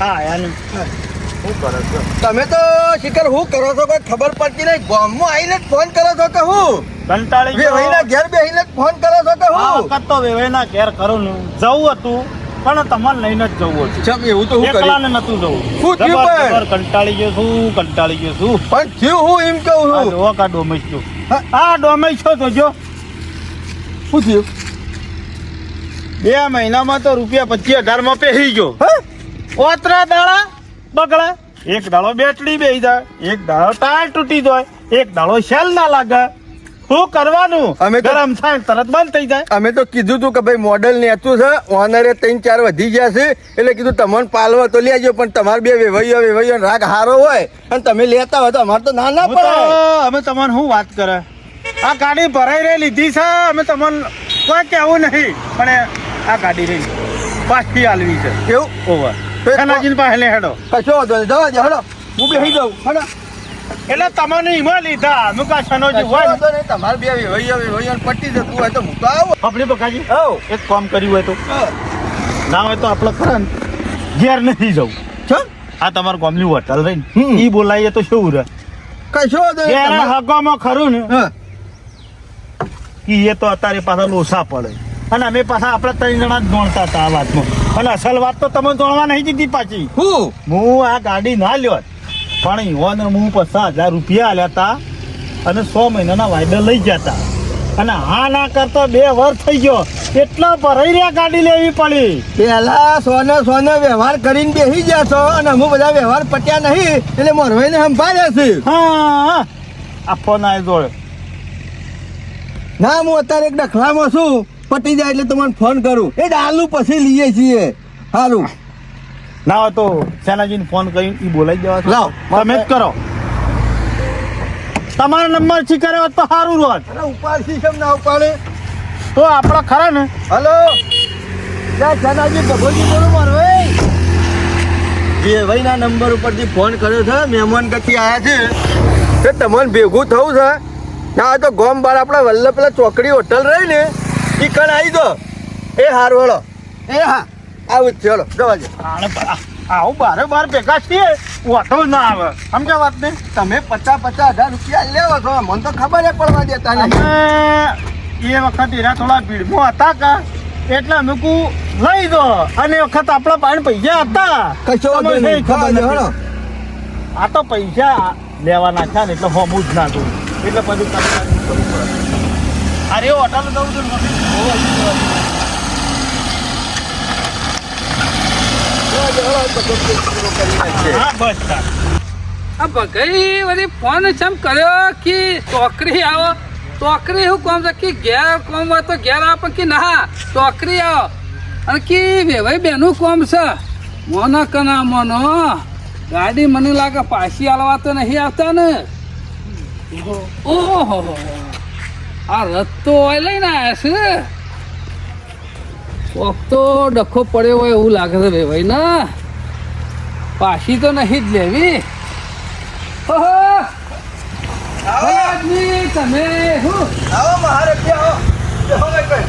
હા યાર, શું કરો છો તમે તો શિખર હું કરો છો કોઈ ખબર પડતી નહીં. ગામમાં આવીને જ ફોન કરો છો કે હું કંટાળી વેવાઈના ઘેર બેસીને જ ફોન કરો છો કે આ હું? વખત તો વેવાઈના ઘેર કરું ને જવું હતું, પણ તમારે લઈને જ જવું હતું. ચમ એવું તો હું એકલાને કરી નતું જવું. શું થયું પણ? જબર કંટાળી ગયો છું. પણ થયું હું એમ કહું આ છું. જોવો કા ડોમેશ છું. હા? આ ડોમેશ છો તો જો શું થયું? 2 મહિનામાં તો ₹25,000 માં પહેરી ગયો. હા? ઓતરા દાડા બગડા. એક દાડો બેટરી બેહી જાય, એક દાડો ટાયર તૂટી જાય, એક દાડો શેલ ના લાગે. શું કરવાનું? અમે તો- ગરમ થાય તરત બંધ થઈ જાય. અમે તો કીધું તું કે ભાઈ મોડલ નેતું છે, ઓનરે 3-4 વધી ગયા છે એટલે કીધું તમને પાલવા તો લેજો, પણ તમારે બે વેવાઈઓ રાગ હારો હોય અને તમે લેતા હોય તો અમારે તો ના હું પડે. તો અમે તમને શું વાત કરે, આ ગાડી ભરાઈ રહી લીધી છે. અમે તમને કોઈ કહેવું નહીં, પણ આ ગાડી રહી પાછી આલવી છે. એવું ઓવર તો એક શનાજીને પાસે લે હેડો. કશો વાંધો નહીં, જવા દે હડો, હું બેસી જાઉં હડો. એટલે તમને ઈમાં લીધા મુકા શનોજી કશો હોય ને. વાંધો નહીં, તમારે બે વેવાઈઓ પટી જતું હોય તો હું તો આવું. આપણે બકાજી આવો. એક કામ કર્યું હોય તો ના હોય તો આપણે ખરા ને ઘેર નથી જવું. ચમ આ તમારું ગામની હોટલ રહી હમ. ને ઈ બોલાવીએ તો શું રહે. કશો વાંધો નહીં, ઘેર તમારે- હગામાં ખરું ને હા. ઈ એ તો અત્યારે પાછા લોસા પડે, અને અમે પાછા આપણે 3 જણા જ દોડતા હતા આ વાતમાં. અને અસલ વાત તો તમે દોડવા નહીં દીધી પાછી. હું હું આ ગાડી ના લ્યો, પણ ઈવોને હું ₹50,000 આલ્યા હતા અને 6 મહિનાના વાયદા લઈ ગયા હતા. અને હા ના કરતો 2 વર્ષ થઈ ગયો એટલા ભરાઈ રહ્યા ગાડી લેવી પડી. પેલા સોનો વ્યવહાર કરીને બેસી ગયા છો અને અમુક બધા વ્યવહાર પટ્યા નહીં એટલે મોરવાઈને સંભાળ્યા છે. હા આ ફોન આવી જોડે. ના હું અત્યારે એક ડખલામાં છું, પટી જાય એટલે તમને ફોન કરું. એ ડાલનું પછી લઈએ છીએ. સારું ના હોય તો સેનાજીને ફોન કરીને ઈ બોલાવી દેવા છો. લાવો, તમે જ કરો. તમારો નંબર છી કર્યો હોત તો સારું રોત. અરે ઉપાડથી કેમ ના ઉપાડે? તો આપણા ખરા ને. હલો જનાજી ભગોજી બોલું મોરવાઈ. ભાઈના નંબર ઉપરથી ફોન કર્યો છે, મહેમાન કથી આવ્યા છે તો તમને ભેગું થવું છે. ના તો ગોમ બાર આપણા વલ્લભ પેલા ચોકડી હોટલ રહી ને એ કણ આવી દો. એ હારું હળો. એ હા આવું જ છે. હળો જવા દે. આવું બાર ભેગા છીએ વાંધો ના આવે. સમજ્યા વાત ને. તમે 50,000 રૂપિયા લેવો છો, મને તો ખબર પડવા દેતા નહીં. અમે એ વખત એના થોડા ભીડમાં હતા કા એટલે અમે કહું લઈ દો. અને એ વખત આપણા પાસે પૈસા હતા. કશો વાંધો તમને નહીં. ખબર જવા દે, નથી. હળો. આ તો પૈસા લેવાના છે ને એટલે હોમું જ ના જોયું એટલે બધું કરવું પડે. અરે હોટલ દઉં છું ને હા બસ ચાલ. આ ભગાઈ વળી ફોન ચમ કર્યો કે ચોકરી આવો. ચોકરી શું કોમ છે કે ઘેર કોમ હોય તો ઘેર આપે કે ના ચોકરી આવો. અને કે વેવાઈ બેનું કોમ છે મોનો કના મોનો ગાડી મને લાગે પાછી આલવા તો નહીં આવતા ને. ઓહો આ રથ તો હોય લઈને આવ્યા છે. કોક તો ડખો પડ્યો હોય એવું લાગે છે વેવાઈ ને. પાછી તો નહીં જ લેવી. ઓહો ભલાદમી તમે હું આવો મહારાજ આવો. બેહો ભાઈ.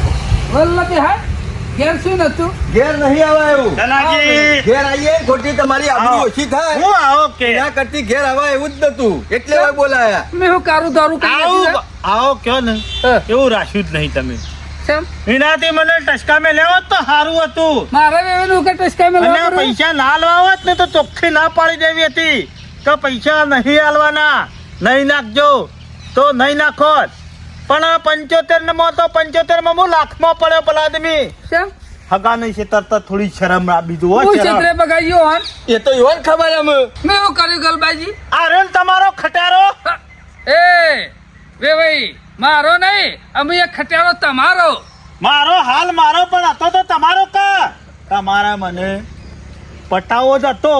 વલ્લભી હા ઘેર શું નતું? ઘેર નહીં આવા એવું. ધનાજી. ઘેર આવીએ ખોટી તમારી આબરૂ આવો. ઓછી થાય. હું આવો કે એના કરતી ઘેર આવા એવું જ નતું એટલે હવે બોલાયા. મેં હું કારું દારૂ કરી આવો નાખ્યું આવો કયો ને છે? એવું રાખ્યું જ નહીં તમે. કેમ? એનાથી મને ટચકા મેં લેવો તો સારું હતું. મારે વેવાનું કે ટચકા મેં અને લેવા પડ્યું? પૈસા ના લેવા હોત ને તો ચોખ્ખી ના પાડી દેવી હતી તો પૈસા નહીં આલવાના. નહીં નાખજો તો નહીં નાખો. પણ 75 માં તો 75 માં હું લાખમાં પડ્યો પેલા આદમી. કેમ? હગા નહીં છે તરત તોડી શરમ આપી દો. હું છેતરે બગાડ્યો હોન. એ તો એવાને ખબર એમ. મેં એવું કર્યું ગલબાજી? આ રહ્યો ને તમારો ખટારો. એ વેવાઈ મારો નહીં અમે એક ખટ્યારો તમારો. મારો હાલ મારો પણ હતો તો તમારો કા. તમારા મને પટાવો જ હતો.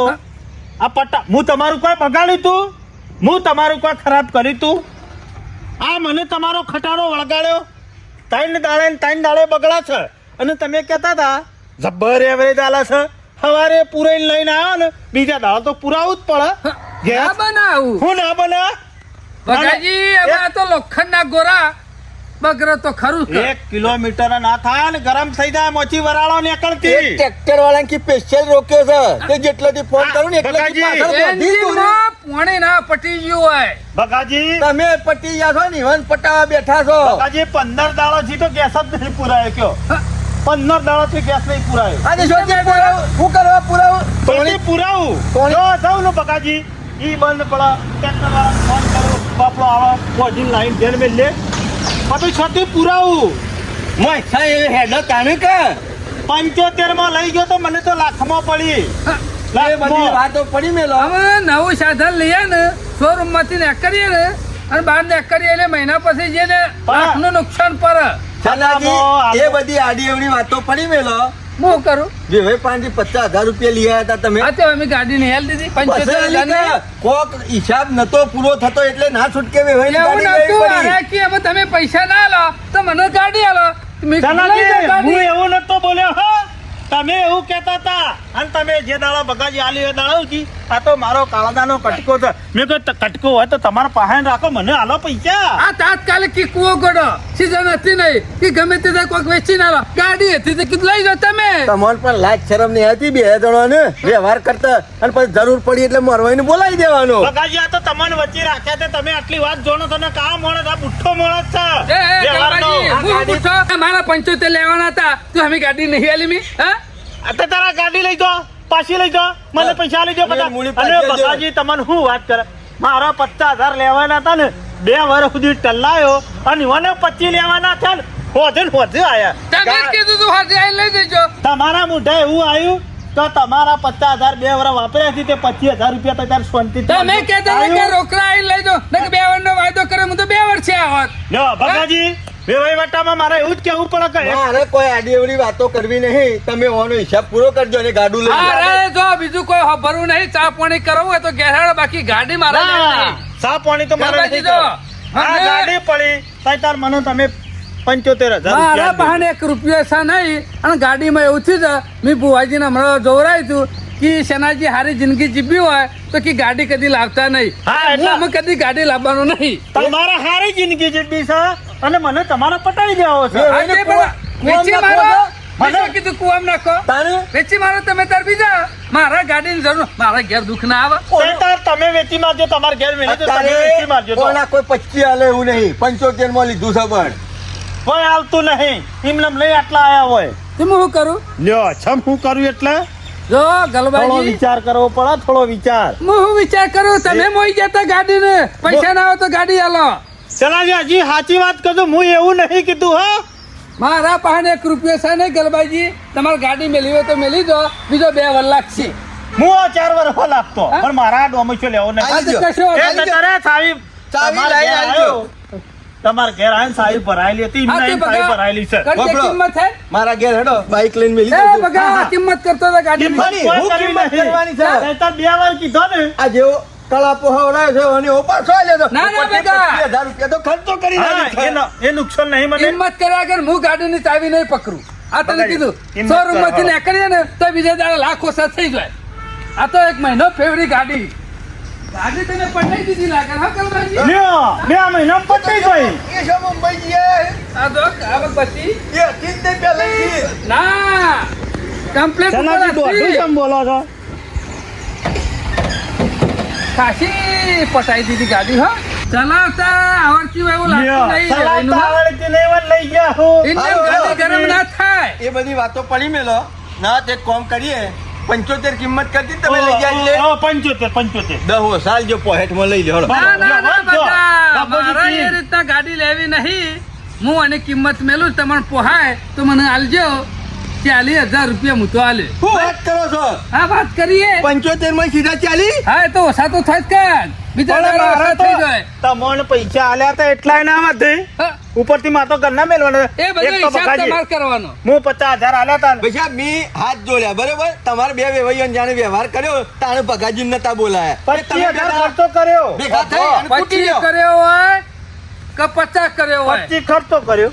આ પટા હું તમારું કોઈ બગાડ્યું તું? હું તમારું કોઈ ખરાબ કર્યું તું? આ મને તમારો ખટારો વળગાડ્યો. 3 દાડે બગડા છે અને તમે કહેતા હતા જબ્બર એવરેજ આલે છે. સવારે પૂરાઈને લઈને આવ્યો ને બીજા દાડા તો પુરાવું જ પડે. ના બનાવું હું ના બને. બગાજી હવે આ તો લોખંડના ગોરા બગરો તો ખરું જ. 1 કિલોમીટર ના થાય ને ગરમ થઈ જાય મોચી વરાળો નીકળતી. ટ્રેક્ટર વાળા કે સ્પેશિયલ રોક્યો છે તે જેટલાથી ફોન કરું ને એટલાથી બગાજી. પાછળ બોધી તું ને. એન્જિનમાં પોણી ના પટી ગયું હોય. બગાજી તમે પટી ગયા છો ને ઈવન પટાવા બેઠા છો. આજે 15 દાડો થી તો ગેસ જ નહીં પુરાયો કયો. 15 દાડો થી ગેસ નહીં પુરાયો. આજે શોધી પુરાવું શું કરવા પુરાવું થોડી પુરાવું કોણ? જો જાઉં ને બગાજી ઈ બંધ પડા ટ્રેક્ટર વાળા ફોન કરો બાપડો આવા પોજીન લાઈન જેલ મેં લે પછી છતી પુરાવું. મોય સાહેબ હેડો કાને કે 75 માં લઈ ગયો તો મને તો લાખમાં પડી. એ બધી વાતો પડી મેલો. હવે નવું સાધન લઈએ ને શોરૂમ માંથી નીકળીએ ને અને બહાર નીકળીએ એટલે મહિના પછી જે ને લાખનું નુકસાન પડે. સલાજી એ બધી આડી એવડી વાતો પડી મેલો. હું કરું જે હવે 50,000 રૂપિયા લઈ આવ્યા હતા તમે. આ તો અમે ગાડી ની હેલ દીધી બસ 75,000 ની. કોક હિસાબ નતો પૂરો થતો એટલે ના છૂટકે વેવાઈની એવું ગાડી નતું. લેવી અરે પડી. કે હવે તમે પૈસા ના લો તો મને ગાડી આલો. મેં કીધું લઈ જાઓ હું ગાડી. એવું નતો બોલ્યો હો. તમે એવું કહેતા હતા અને તમે જે દાડા બગાજી આલી એ દાડા ઉજી આ તો મારો કાળાદાનો કટકો છે. મેં કહ્યું કટકો હોય તો તમારા પાસે રાખો મને આલો પૈસા. આ તાત્કાલિક કી કૂવો ગોડો સીઝન હતી નહીં કે ગમે તે કોઈક વેચી ના લો. ગાડી હતી તો કીધું લઈ જાઓ તમે. તમને પણ લાજ શરમ નહીં હતી બે જણાને વ્યવહાર કરતા અને પછી જરૂર પડી એટલે મરવાઈને બોલાવી દેવાનો. બગાજી આ તો તમને વચ્ચે રાખ્યા છે તમે આટલી વાત જોણો છો ને કા મોણસ આ બુઠ્ઠો મોણસ છે. એ, વ્યવહારનો. ગણપતજી, હું પૂછો મારા 75 લેવાના હતા તો અમે ગાડી નહીં આલી મી. હા આ તો તારા ગાડી લઈ જાઓ પાછી લઈ જાઓ મને પૈસા લઈ જાઓ બધા. મૂડી અને પાછી બગાજી તમને શું વાત કરે મારા 50,000 લેવાના હતા ને 2 વર્ષ સુધી ટલ્લાયો અને મને 25 લેવાના છે ને હોજે આયા તમે જ કીધું તું હાથે આઈને લઈ જજો. તમારા મોઢે એવું આવ્યું તો તમારા 50,000 2 વર્ષ વાપર્યા છે તે 25,000 રૂપિયા તો તાર શાંતિ તમે કહેતા હતા કે રોકડા આઈને લઈ જાઓ. ને કે 2 વર્ષનો વાયદો કર્યો હું તો 2 વર્ષે આવત. લો ભગાજી વેવાઈ વાટામાં મારે એવું જ કહેવું પડે કે મારે કોઈ આડી અવળી વાતો કરવી નહીં. તમે ઓનો હિસાબ પૂરો કરજો અને ગાડું લઈ જાઓ. અરે જો બીજું કોઈ ભરવું નહીં, ચા પાણી કરવું હોય તો ઘેરાડો, બાકી ગાડી મારે લેવી નહીં. સા પાણી તો મારે ગણપતિ નહીં જો, કરવું. આ મને- ગાડી પડી તો તાર મને તમે 75,000 મારા રૂપિયા બહાને 1 રૂપિયો છે નહીં. અને ગાડીમાં એવું થયું છે, મેં ભુવાજીને હમણાં જોવરાયું હતું કે શેનાજી હારી જિંદગી જીવી હોય તો કે ગાડી કદી લાવતા નહીં. હા, હું એટલે- અમે કદી ગાડી લાવવાનું નહીં. તમારા હારી જિંદગી જીતવી છે અને મને તમારા પટાવી દેવો છે એ- આજે કુવા- પેલા વેચી કુવામાં મારો. નાખો મેં શું કીધું કુવામાં નાખો? તારે વેચી મારો તમે તાર બીજા. મારા ગાડીની જરૂર, મારા ઘેર દુઃખ ના આવે. તે તાર તમે વેચી મારજો તમારા ઘેર મેલે તો તમે વેચી મારજો તો. કોના કોઈ 25 હાલે એવું નહીં. 75 માં લીધું છે પણ કોઈ હાલતું નહીં એમને લઈ આટલા આયા હોય તો હું શું કરું? લ્યો છમ હું કરું એટલે જો થોડો ગલબાજી, વિચાર કરવો પડે થોડો વિચાર હું શું વિચાર કરું? તમે મોઈ જતા ગાડીને પૈસા ના આવે તો ગાડી આલો. ચલાજી હજી સાચી વાત કરું હું એવું નહીં કીધું હા મારા પાસે 1 રૂપિયો છે નહીં ગલબાજી. તમારે ગાડી મેળવી હોય તો મેળવી દો, બીજો 2 વાર લાગશે. હું આ 4 વર્ષ લાગતો હા? પણ મારા ડોમિશો લેવો નહીં આલી આ તો દો. કશો એ વાંધો નહીં. તારે સાવી ચાવી તમારા લઈને ઘેર આવજો. આવ્યો. તમારા ઘેર આવીને સાવી ભરાયેલી હતી હા, એમને તે સાવી બગા. ભરાયેલી છે કરજે વાપરો. કિંમત છે? મારા ઘેર હેડો બાઈક લઈને મેલી એ દેજો. બગા, હા, હા. કિંમત કરતો હતો ગાડીની. કિંમત હું કોઈ કરવી કિંમત નહીં. કરવાની છે. તે તો 2 વાર કીધો ને આ જેવો કલાપો હવડાયો છે અને ઓ પાછો આલ્યો તો. ના, ના, ઉપરથી બેટા. 25,000 રૂપિયા તો ખર્ચો કરી હા, નાખ્યો છે. એ નુકસાન નહીં મને કિંમત કર્યા વગર હું ગાડીની ચાવી નહીં પકડું. આ તને બગાડી. કીધું કિંમત શોરૂમ માંથી કરો. નીકળીએ ને તો બીજા દાડે લાખ ઓછા થઈ જાય. આ તો 1 મહિનો ફેવરી ગાડી. ગાડી તમે પટાઈ દીધી લાગે હા કલબાજી? લ્યો 2 મહિના પતી ગઈ એ શું મુંબઈ જઈએ? આ જો આવક બચી. એ હતી જ નહીં પહેલેથી. ના કમ્પ્લેટ ચલાજી દોઢું કેમ બોલો છો ખાસી પટાઈ દીધી ગાડી હો. ચલાવતા આવડતી હોય એવું લ્યો, લાગતું નહીં. ચલાવતા એનું ના. આવડતી નહીં હોય લઈ ગયા હું ઇન્જન હાલો, હાલો. ગાડી ગરમ ના થાય. એ બધી વાતો પડી મેલો ના તે કોમ કરીએ 75 કિંમત કરતી જ તમે લઈ જાય લે. 75 10 સાલ જો પોહેટમાં લઈ લે હળો. ના ના ના જો, બકા, બાપુજી મારે જી. એ રીતના ગાડી લેવી નહીં. હું આની કિંમત મેલું તમને પોહાય તો મને આલજો. 40,000 રૂપિયા હું તો આલે. શું વાત કરો છો? હા વાત કરીએ. 75 માં સીધા 40? હા એ તો ઓછા તો થાય જ કાં. બીજા પણ દાડા મારે ઓછા થઈ જાય. તો તમને પૈસા આલ્યા હતા એટલાય ના વધે હા, ઉપરથી માતો ઘરના મેલવાનો એ બધો એક તો હિસાબ બગાજી. તમારે કરવાનો. હું 50,000 આલ્યા હતા ને. પૈસા મી હાથ જોડ્યા બરોબર તમારે બે વેવાઈઓને જાણે વ્યવહાર કર્યો તાણે પગાજી નતા બોલાયા. એ તમે 25,000 ખર્ચો કર્યો ભેગા થઈ અને કૂટી 25 લ્યો. કર્યો હોય કે 50 કર્યો હોય, 25 ખર્ચો કર્યો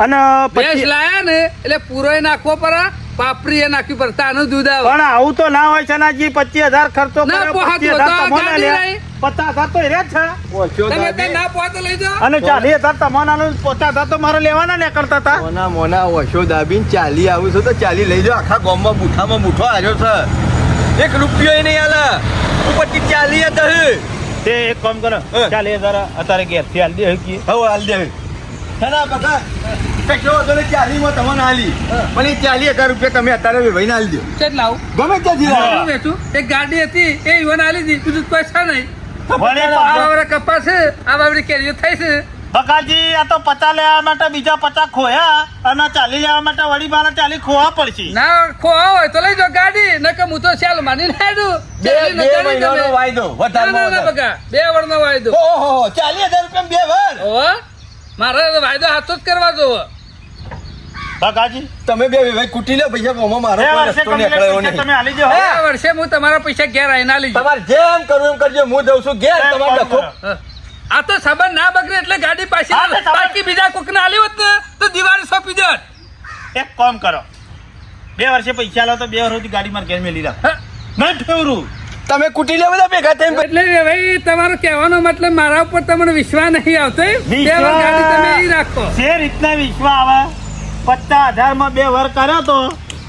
અને ભેંસ 25 લાયા ને એટલે પૂરોય નાખવો પડે, પાપરી એ નાખવી પડે, તાનું દૂધ આવે. પણ આવું તો ના હોય છે નાજી 25,000 ખર્ચો ના કર્યો પોહાતું 25,000 તો તમને ગાડી આલ્યા. લઈ. 50,000 તો એ રહ્યા જ છે ઓછો તમે દાદી. ત્યાં ના પહોંચો તો લઈ જાઓ. અને 40,000 તમને આલું, 50,000 તો મારે લેવાના ને કરતા હતા મોના મોના ઓછો દાબીને 40 આવું છું તો 40 લઈ જાઓ. આખા ગામમાં બુઠામાં બુઠો આવ્યો છે 1 રૂપિયો નહીં આલે ઉપરથી 40 દહ. તે એક કામ કરો હા. 40,000 અત્યારે ઘેરથી આલી દે હકી હવે હાલ દે ના બકા કશો વાંધો નહીં 40 માં તમને હાલી પણ એ 40,000 રૂપિયા તમે અત્યારે વેવાઈને હાલી દો કેટલા આવું? ગમે ત્યાંથી લાવો. શું વેચું? એક ગાડી હતી એ ઈવન આલી દીધી, બીજું પૈસા નહીં. વળી આ પાછો- વાવડે કપાસ છે, આ વાવડે કેરીઓ થાય છે. બકાજી આ તો 50 લેવા માટે બીજા 50 ખોયા અને 40 લેવા માટે વળી મારા 40 ખોવા પડશે ના ખોવા હોય તો લઈ જાઓ ગાડી, નકર હું તો ચાલ માની નાડું. બે મહિનાનો વાયદો ના ના ના વધારે બકા, 2 વર્ષનો વાયદો. ઓહો 40,000 રૂપિયા 2 વાર. ઓહો, મારે તો વાયદો હાથો જ કરવા જોવો. બકાજી તમે બે વેવાઈ કૂટી લો પૈસા કોમાં મારો બે કોઈ વર્ષે રસ્તો complete નીકળ્યો પૈસા નહીં. તમે આલી દો આ વર્ષે હું તમારા પૈસા ઘેર આવીને આલી જાઉં. તમારે જેમ કરવું એમ કરજો હું દઉં છું ઘેર એમ તમારે કરો. લખો. આ તો સંબંધ ના બગડે એટલે ગાડી પાછી હા, તો સંબંધ- બાકી બીજા કોકને આલી હોત ને તો દિવાળી સોંપી દેત. એક કામ કરો 2 વર્ષે પૈસા લો તો 2 વર્ષથી ગાડી માર ઘેર મેલી રાખ હા, નહીં ફેવરું તમે કૂટી લે બધા ભેગા થઈને એટલે ભાઈ તમારો કહેવાનો મતલબ મારા ઉપર તમને વિશ્વાસ નહીં આવતો એમ? બે વિશ્વાસ. વાર ગાડી તમે અહીં રાખો. જે રીતના વિશ્વાસ આવે 50,000 માં 2 વર કર્યો તો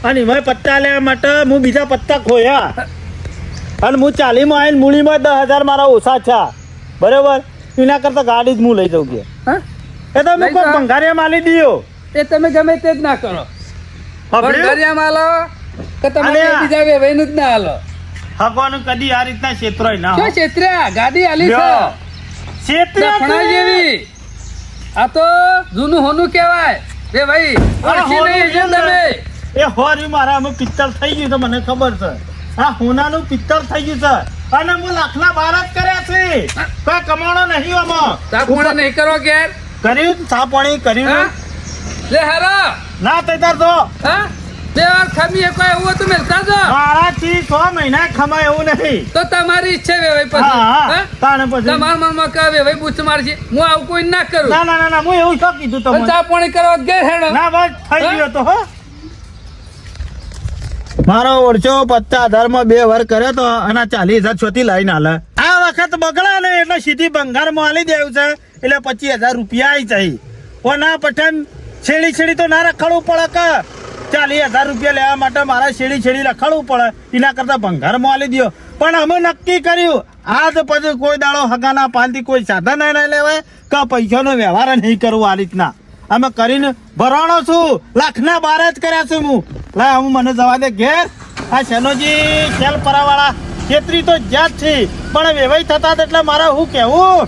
અને એમાં 50 લેવા માટે હું બીજા 50 ખોયા અને હું 40 માં આવીને મૂડીમાં 10,000 મારા ઓછા છે બરોબર એના કરતા ગાડી જ હું લઈ જાઉં કે હા? એ તો મેં લઈ કોઈ જાઓ. ભંગારિયા માલી દીયો એ તમે ગમે તે જ ના કરો. ભંગારિયામાં આલો કે તમે અરે આ. બીજા વેવાઈનું જ ના આલો. હગવાનું કદી આ રીતના ક્ષેત્રોય ના શું હોય. છેતર્યા? ગાડી આલી છે. લ્યો. દફણા જેવી આ તો જૂનું હોનું કહેવાય રે ભાઈ ઓળખી નહીં છે તમે એ હોર્યું મારા અમે પિત્તળ થઈ ગયું છે મને ખબર છે આ હોનાનું પિત્તળ થઈ ગયું છે અને હું લાખના 12 જ કર્યા છે કોઈ કમાણો નહીં આમાં ચા પાણી નહીં કરો ઘેર કર્યું ચા પાણી હા? કર્યું લે હારા ના તૈયાર તો હા બે વાર ખમી એક વાર એવું તો મેલતા જો મારાથી 6 મહિના ખમાય એવું નહીં તો તમારી ઈચ્છા વેવાઈ પછી હા હા હા? તાણે પછી તમારા મનમાં કહે વેવાઈ બૂચ મારશે હું આવું કોઈ ના કરું ના ના ના ના હું એવું શું કીધું અને તમને ચા પાણી કરવા ઘેર હેડો ના બસ થઈ હા? ગયો તો હો મારો ઓળચો 50,000 માં 2 વાર કર્યો તો અને 40,000 છોથી લાઈન હાલે આ વખત બગડા ને એટલે સીધી ભંગારમાં આલી દેવું છે એટલે 25,000 રૂપિયા આવી જાય ઓ ના પઠાણ છેડી છેડી તો ના રખડવું પડે કે 40,000 રૂપિયા લેવા માટે મારા છેડી છેડી રખડવું પડે એના કરતા ભંગારમાં આલી દો પણ અમે નક્કી કર્યું આ તો પછી કોઈ દાડો હગાના પાનથી કોઈ સાધન નહીં લેવાય કે પૈસાનો વ્યવહાર નહીં કરવો આ રીતના અમે કરીને ભરાણો છું લાખના 12 જ કર્યા છું હું લા હું મને જવા દે ઘેર આ શેનોજી ખેલ પરાવાળા ખેતરી તો જ્યાં જ છે પણ વેવાઈ થતા એટલે મારે શું કહેવું